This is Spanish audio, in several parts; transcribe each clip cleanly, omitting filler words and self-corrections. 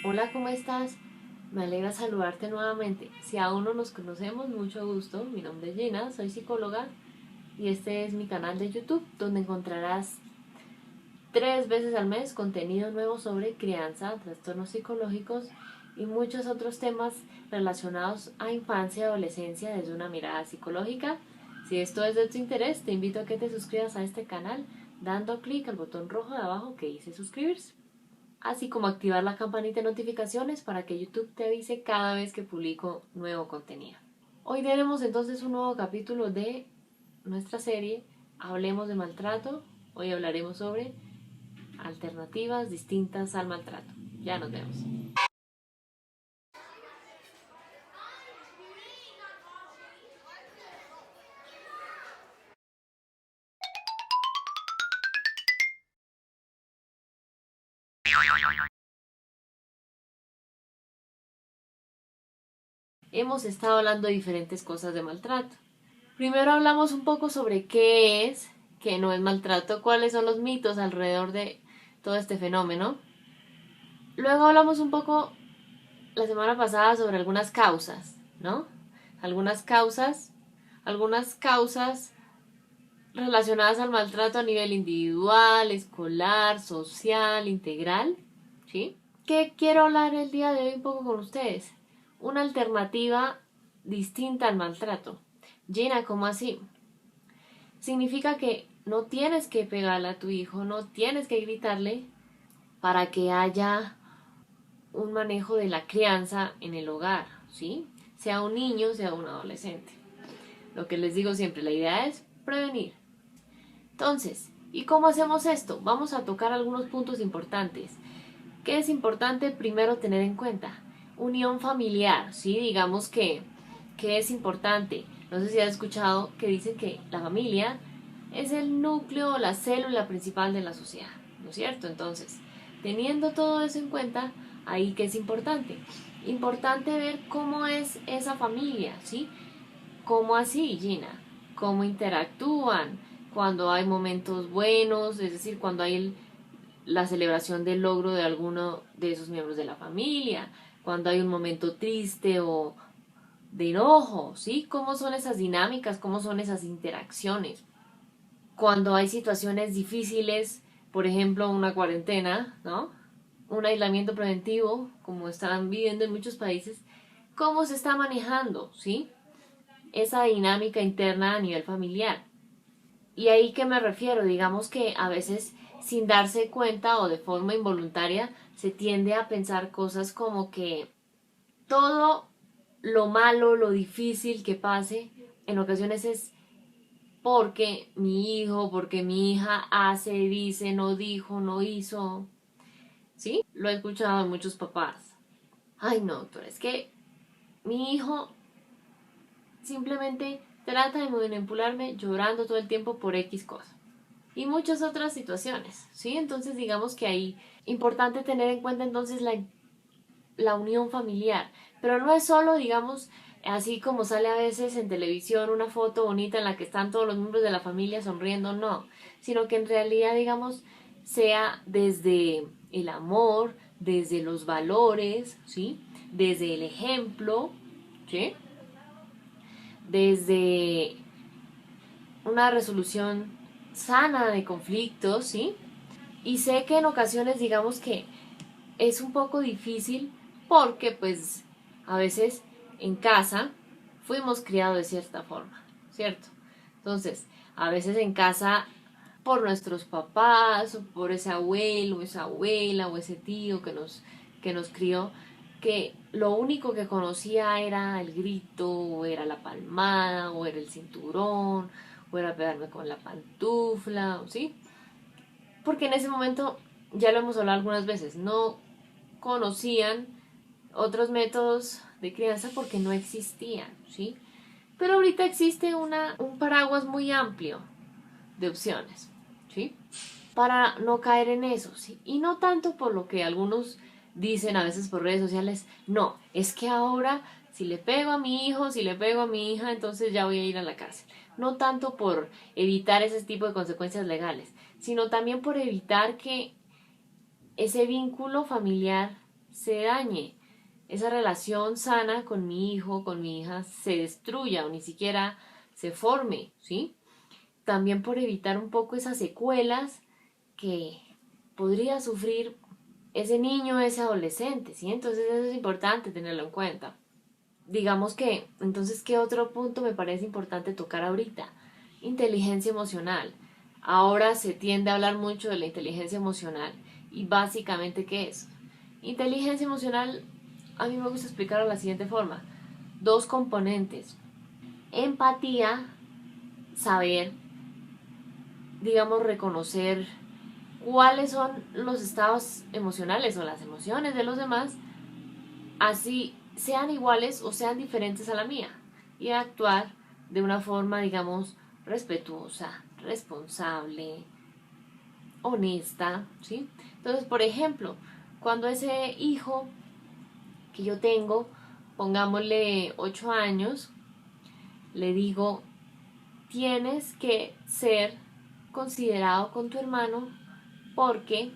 Hola, ¿cómo estás? Me alegra saludarte nuevamente. Si aún no nos conocemos, mucho gusto. Mi nombre es Gina, soy psicóloga y este es mi canal de YouTube donde encontrarás 3 veces al mes contenido nuevo sobre crianza, trastornos psicológicos y muchos otros temas relacionados a infancia y adolescencia desde una mirada psicológica. Si esto es de tu interés, te invito a que te suscribas a este canal dando clic al botón rojo de abajo que dice suscribirse, así como activar la campanita de notificaciones para que YouTube te avise cada vez que publico nuevo contenido. Hoy tenemos entonces un nuevo capítulo de nuestra serie Hablemos de maltrato. Hoy hablaremos sobre alternativas distintas al maltrato. Ya nos vemos. Hemos estado hablando de diferentes cosas de maltrato. Primero hablamos un poco sobre qué es, qué no es maltrato, cuáles son los mitos alrededor de todo este fenómeno. Luego hablamos un poco la semana pasada sobre algunas causas, ¿no? Algunas causas, algunas causas relacionadas al maltrato a nivel individual, escolar, social, integral, ¿sí? ¿Qué quiero hablar el día de hoy un poco con ustedes? Una alternativa distinta al maltrato. Gina, ¿cómo así? Significa que no tienes que pegarle a tu hijo, no tienes que gritarle para que haya un manejo de la crianza en el hogar, ¿sí? Sea un niño, sea un adolescente. Lo que les digo siempre, la idea es prevenir. Entonces, ¿y cómo hacemos esto? Vamos a tocar algunos puntos importantes. ¿Qué es importante primero tener en cuenta? Unión familiar, ¿sí? Digamos que es importante. No sé si has escuchado que dicen que la familia es el núcleo, la célula principal de la sociedad, ¿no es cierto? Entonces, teniendo todo eso en cuenta, ahí que es importante. Importante ver cómo es esa familia, ¿sí? ¿Cómo así, Gina? ¿Cómo interactúan? Cuando hay momentos buenos, es decir, cuando hay la celebración del logro de alguno de esos miembros de la familia, cuando hay un momento triste o de enojo, ¿sí? ¿Cómo son esas dinámicas? ¿Cómo son esas interacciones? Cuando hay situaciones difíciles, por ejemplo, una cuarentena, ¿no? Un aislamiento preventivo, como están viviendo en muchos países, ¿cómo se está manejando, ¿sí? Esa dinámica interna a nivel familiar. ¿Y ahí qué me refiero? Digamos que a veces sin darse cuenta o de forma involuntaria se tiende a pensar cosas como que todo lo malo, lo difícil que pase, en ocasiones es porque mi hijo, porque mi hija hace, dice, no dijo, no hizo. ¿Sí? Lo he escuchado de muchos papás. Ay, no, doctor, es que mi hijo simplemente trata de manipularme llorando todo el tiempo por X cosa. Y muchas otras situaciones, ¿sí? Entonces digamos que ahí importante tener en cuenta entonces la unión familiar, pero no es solo, digamos, así como sale a veces en televisión una foto bonita en la que están todos los miembros de la familia sonriendo, no, sino que en realidad, digamos, sea desde el amor, desde los valores, ¿sí? Desde el ejemplo, ¿sí? Desde una resolución sana de conflictos, ¿sí? Y sé que en ocasiones digamos que es un poco difícil porque pues a veces en casa fuimos criados de cierta forma, ¿cierto? Entonces, a veces en casa por nuestros papás o por ese abuelo, esa abuela o ese tío que nos crió, que lo único que conocía era el grito, o era la palmada, o era el cinturón, o era pegarme con la pantufla, ¿sí? Porque en ese momento, ya lo hemos hablado algunas veces, no conocían otros métodos de crianza porque no existían, ¿sí? Pero ahorita existe un paraguas muy amplio de opciones, ¿sí? Para no caer en eso, ¿sí? Y no tanto por lo que algunos dicen a veces por redes sociales, no, es que ahora si le pego a mi hijo, si le pego a mi hija, entonces ya voy a ir a la cárcel. No tanto por evitar ese tipo de consecuencias legales, sino también por evitar que ese vínculo familiar se dañe, esa relación sana con mi hijo, con mi hija, se destruya o ni siquiera se forme, ¿sí? También por evitar un poco esas secuelas que podría sufrir ese niño, ese adolescente, ¿sí? Entonces eso es importante tenerlo en cuenta. Digamos que, entonces, ¿qué otro punto me parece importante tocar ahorita? Inteligencia emocional. Ahora se tiende a hablar mucho de la inteligencia emocional y básicamente, ¿qué es? Inteligencia emocional, a mí me gusta explicarlo de la siguiente forma. Dos componentes. Empatía, saber, digamos, reconocer cuáles son los estados emocionales o las emociones de los demás, así sean iguales o sean diferentes a la mía, y actuar de una forma, digamos, respetuosa, responsable, honesta, ¿sí? Entonces, por ejemplo, cuando ese hijo que yo tengo, pongámosle 8 años, le digo, tienes que ser considerado con tu hermano porque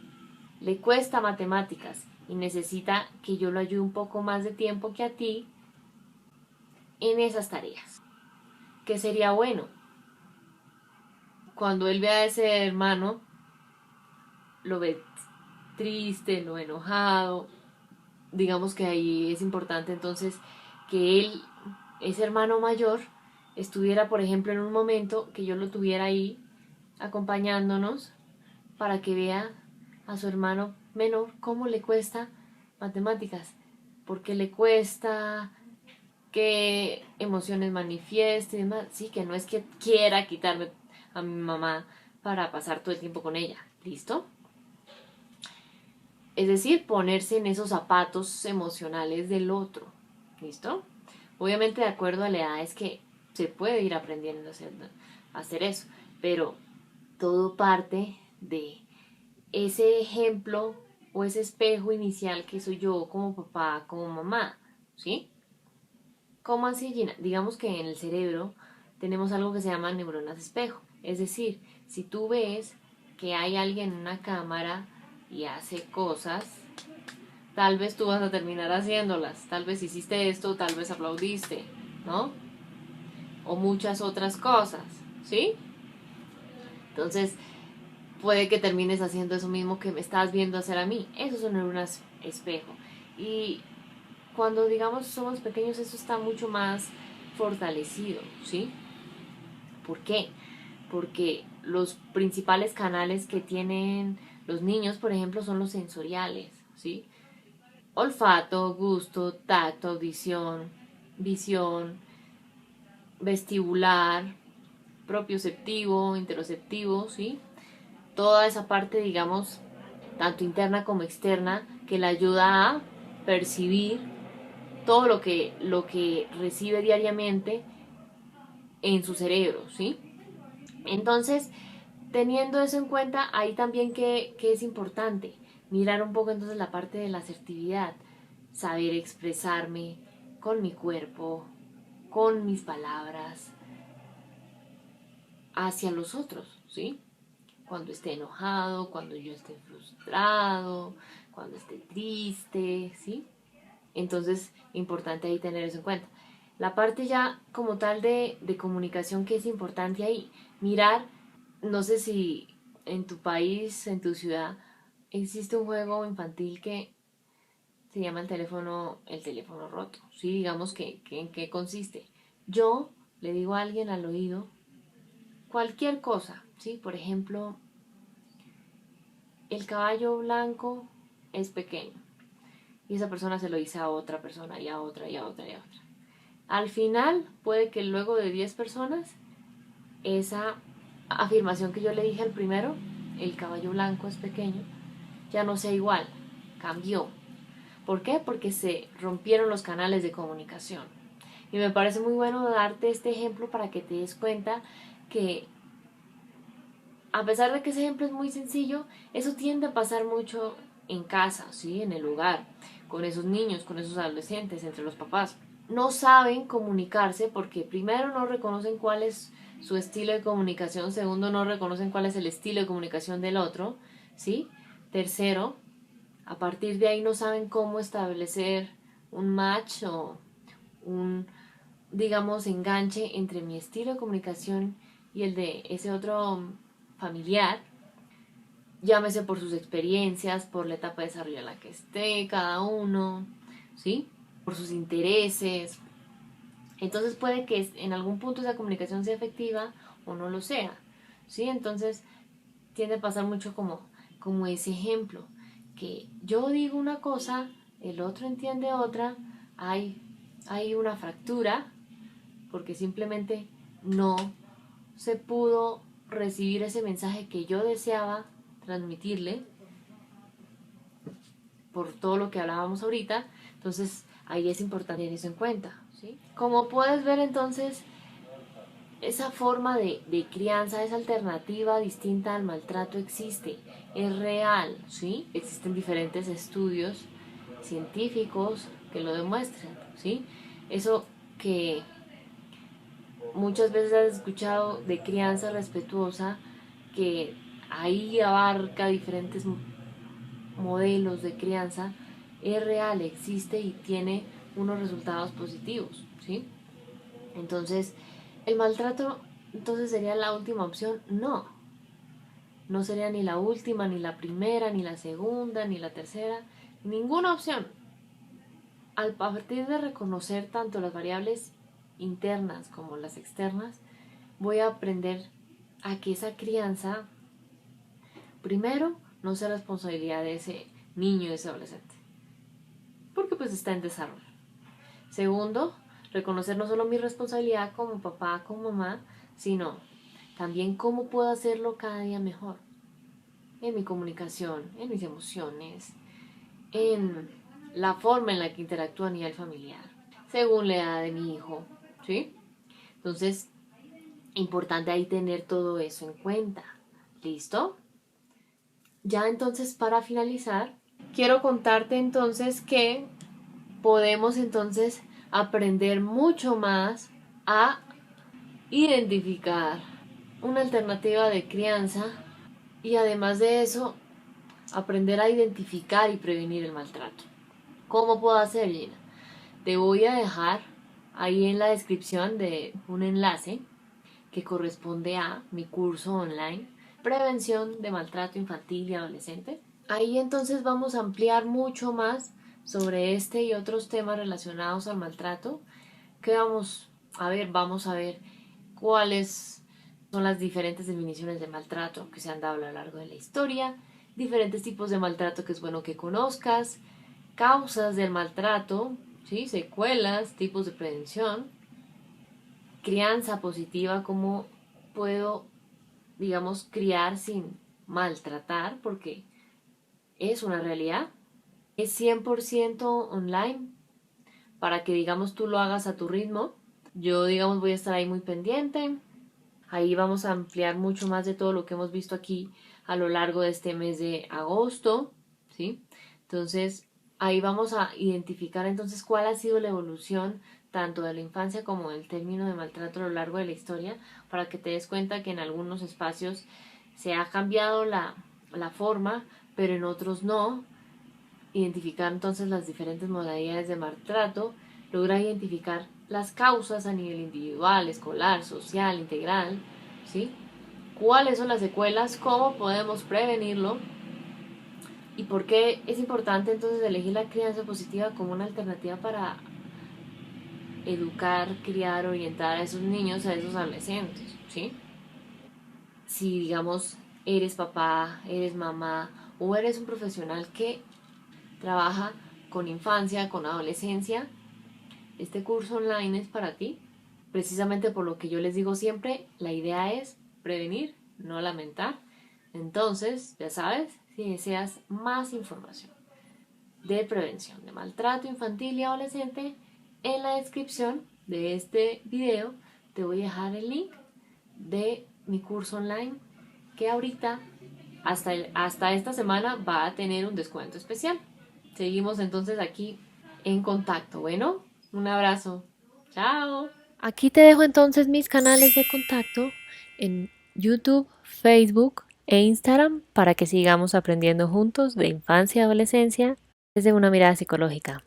le cuesta matemáticas y necesita que yo lo ayude un poco más de tiempo que a ti en esas tareas. ¿Qué sería bueno? Cuando él vea a ese hermano, lo ve triste, lo ve enojado, digamos que ahí es importante entonces que él, ese hermano mayor, estuviera, por ejemplo, en un momento que yo lo tuviera ahí acompañándonos para que vea a su hermano menor cómo le cuesta matemáticas, porque le cuesta, qué emociones manifieste y demás. Sí, que no es que quiera quitarme a mi mamá para pasar todo el tiempo con ella. ¿Listo? Es decir, ponerse en esos zapatos emocionales del otro. ¿Listo? Obviamente de acuerdo a la edad es que se puede ir aprendiendo a hacer eso, pero todo parte de ese ejemplo o ese espejo inicial que soy yo como papá, como mamá, ¿sí? ¿Cómo así, Gina? Digamos que en el cerebro tenemos algo que se llama neuronas espejo. Es decir, si tú ves que hay alguien en una cámara y hace cosas, tal vez tú vas a terminar haciéndolas. Tal vez hiciste esto, tal vez aplaudiste, ¿no? O muchas otras cosas, ¿sí? Entonces, puede que termines haciendo eso mismo que me estás viendo hacer a mí. Eso son neuronas espejo. Y cuando, digamos, somos pequeños, eso está mucho más fortalecido, ¿sí? ¿Por qué? Porque los principales canales que tienen los niños, por ejemplo, son los sensoriales, ¿sí? Olfato, gusto, tacto, audición, visión, vestibular, propioceptivo, interoceptivo, ¿sí? Toda esa parte, digamos, tanto interna como externa, que le ayuda a percibir todo lo que recibe diariamente en su cerebro, ¿sí? Entonces, teniendo eso en cuenta, ahí también que es importante mirar un poco entonces la parte de la asertividad, saber expresarme con mi cuerpo, con mis palabras, hacia los otros, ¿sí? Cuando esté enojado, cuando yo esté frustrado, cuando esté triste, ¿sí? Entonces, importante ahí tener eso en cuenta. La parte ya como tal de comunicación que es importante ahí, mirar, no sé si en tu país, en tu ciudad, existe un juego infantil que se llama el teléfono roto. Sí, digamos que en qué consiste. Yo le digo a alguien al oído cualquier cosa, ¿sí? Por ejemplo, el caballo blanco es pequeño. Y esa persona se lo dice a otra persona y a otra y a otra y a otra. Al final, puede que luego de 10 personas, esa afirmación que yo le dije al primero, el caballo blanco es pequeño, ya no sea igual, cambió. ¿Por qué? Porque se rompieron los canales de comunicación. Y me parece muy bueno darte este ejemplo para que te des cuenta que a pesar de que ese ejemplo es muy sencillo, eso tiende a pasar mucho en casa, ¿sí? En el hogar, con esos niños, con esos adolescentes, entre los papás. No saben comunicarse porque primero no reconocen cuál es su estilo de comunicación, segundo no reconocen cuál es el estilo de comunicación del otro, ¿sí? Tercero, A partir de ahí no saben cómo establecer un match o un, digamos, enganche entre mi estilo de comunicación y el de ese otro familiar, llámese por sus experiencias, por la etapa de desarrollo en la que esté cada uno, ¿sí? Por sus intereses. Entonces puede que en algún punto esa comunicación sea efectiva o no lo sea, ¿sí? Entonces tiende a pasar mucho como ese ejemplo, que yo digo una cosa, el otro entiende otra, hay una fractura, porque simplemente no se pudo recibir ese mensaje que yo deseaba transmitirle por todo lo que hablábamos ahorita. Entonces ahí es importante tener eso en cuenta, ¿sí? Como puedes ver, entonces esa forma de crianza, esa alternativa distinta al maltrato existe, es real, ¿sí? Existen diferentes estudios científicos que lo demuestran, ¿sí? Eso que muchas veces has escuchado de crianza respetuosa, que ahí abarca diferentes modelos de crianza, es real, existe y tiene unos resultados positivos, ¿sí? Entonces, ¿el maltrato entonces sería la última opción? No, no sería ni la última, ni la primera, ni la segunda, ni la tercera, ninguna opción. Al partir de reconocer tanto las variables internas como las externas, voy a aprender a que esa crianza, primero, no sea responsabilidad de ese niño, de ese adolescente, porque pues está en desarrollo. Segundo, reconocer no solo mi responsabilidad como papá, como mamá, sino también cómo puedo hacerlo cada día mejor. En mi comunicación, en mis emociones, en la forma en la que interactúo a nivel familiar, según la edad de mi hijo, ¿sí? Entonces, importante ahí tener todo eso en cuenta. ¿Listo? Ya entonces, para finalizar, quiero contarte entonces que podemos entonces aprender mucho más a identificar una alternativa de crianza y además de eso, aprender a identificar y prevenir el maltrato. ¿Cómo puedo hacer, Gina? Te voy a dejar ahí en la descripción de un enlace que corresponde a mi curso online, Prevención de Maltrato Infantil y Adolescente. Ahí entonces vamos a ampliar mucho más sobre este y otros temas relacionados al maltrato. Que vamos a ver cuáles son las diferentes definiciones de maltrato que se han dado a lo largo de la historia, diferentes tipos de maltrato que es bueno que conozcas, causas del maltrato, ¿sí? Secuelas, tipos de prevención, crianza positiva, cómo puedo, digamos, criar sin maltratar, porque es una realidad. Es 100% online para que, digamos, tú lo hagas a tu ritmo. Yo, digamos, voy a estar ahí muy pendiente. Ahí vamos a ampliar mucho más de todo lo que hemos visto aquí a lo largo de este mes de agosto, ¿sí? Entonces, ahí vamos a identificar entonces cuál ha sido la evolución tanto de la infancia como del término de maltrato a lo largo de la historia, para que te des cuenta que en algunos espacios se ha cambiado la forma, pero en otros no. Identificar entonces las diferentes modalidades de maltrato, lograr identificar las causas a nivel individual, escolar, social, integral, ¿sí? ¿Cuáles son las secuelas? ¿Cómo podemos prevenirlo? ¿Y por qué es importante entonces elegir la crianza positiva como una alternativa para educar, criar, orientar a esos niños, a esos adolescentes, ¿sí? Si digamos eres papá, eres mamá o eres un profesional que trabaja con infancia, con adolescencia, este curso online es para ti. Precisamente por lo que yo les digo siempre, la idea es prevenir, no lamentar. Entonces, ya sabes, si deseas más información de prevención de maltrato infantil y adolescente, en la descripción de este video te voy a dejar el link de mi curso online que ahorita hasta esta semana va a tener un descuento especial. Seguimos entonces aquí en contacto. Bueno, un abrazo. Chao. Aquí te dejo entonces mis canales de contacto en YouTube, Facebook, e Instagram para que sigamos aprendiendo juntos de infancia y adolescencia desde una mirada psicológica.